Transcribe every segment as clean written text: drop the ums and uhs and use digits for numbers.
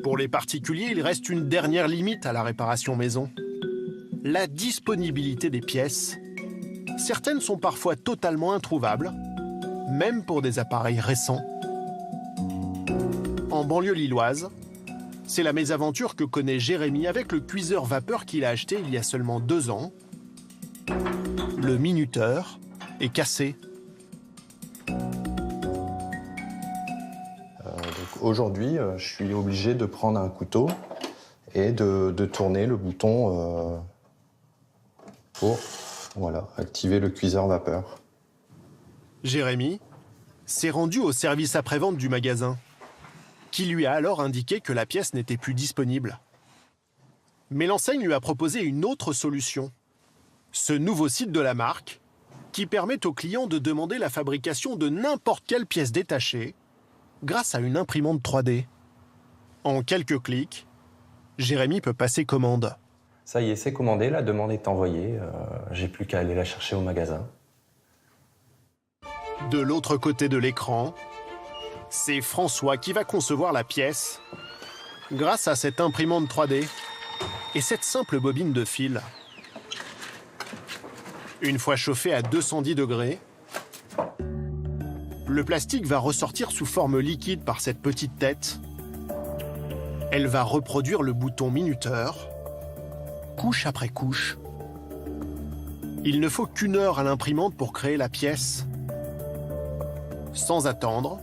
Pour les particuliers, il reste une dernière limite à la réparation maison. La disponibilité des pièces. Certaines sont parfois totalement introuvables, même pour des appareils récents. En banlieue lilloise, c'est la mésaventure que connaît Jérémy avec le cuiseur vapeur qu'il a acheté il y a seulement 2 ans. Le minuteur est cassé. Aujourd'hui, je suis obligé de prendre un couteau et de tourner le bouton pour activer le cuiseur vapeur. Jérémy s'est rendu au service après-vente du magasin, qui lui a alors indiqué que la pièce n'était plus disponible. Mais l'enseigne lui a proposé une autre solution. Ce nouveau site de la marque, qui permet aux clients de demander la fabrication de n'importe quelle pièce détachée grâce à une imprimante 3D. En quelques clics, Jérémy peut passer commande. Ça y est, c'est commandé, la demande est envoyée. J'ai plus qu'à aller la chercher au magasin. De l'autre côté de l'écran, c'est François qui va concevoir la pièce grâce à cette imprimante 3D et cette simple bobine de fil. Une fois chauffée à 210 degrés, le plastique va ressortir sous forme liquide par cette petite tête. Elle va reproduire le bouton minuteur, couche après couche. Il ne faut qu'1 heure à l'imprimante pour créer la pièce. Sans attendre,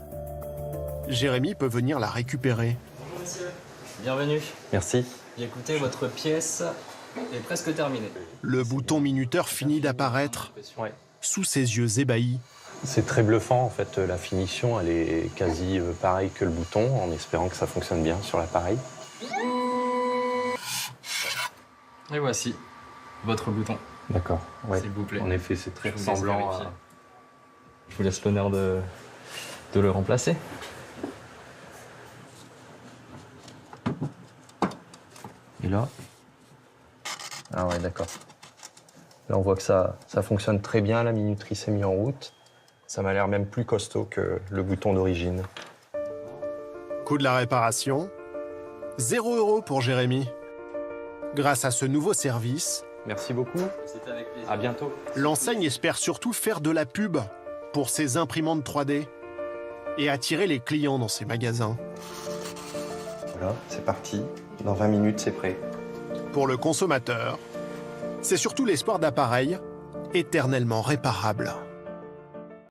Jérémy peut venir la récupérer. Bonjour monsieur, bienvenue. Merci. Écoutez, votre pièce est presque terminée. Le bouton minuteur finit d'apparaître Ouais. sous ses yeux ébahis. C'est très bluffant, en fait. La finition, elle est quasi pareille que le bouton, en espérant que ça fonctionne bien sur l'appareil. Et voici votre bouton. D'accord. Ouais. S'il vous plaît. En effet, c'est très Je vous laisse ressemblant vérifier. à... Je vous laisse l'honneur de le remplacer. Et là? Ah ouais, d'accord. Là, on voit que ça fonctionne très bien, la minuterie s'est mise en route. Ça m'a l'air même plus costaud que le bouton d'origine. Coût de la réparation, 0 € pour Jérémy. Grâce à ce nouveau service, Merci beaucoup. C'était avec plaisir. À bientôt. l'enseigne espère surtout faire de la pub pour ses imprimantes 3D et attirer les clients dans ses magasins. Voilà, c'est parti. Dans 20 minutes, c'est prêt. Pour le consommateur, c'est surtout l'espoir d'appareils éternellement réparables.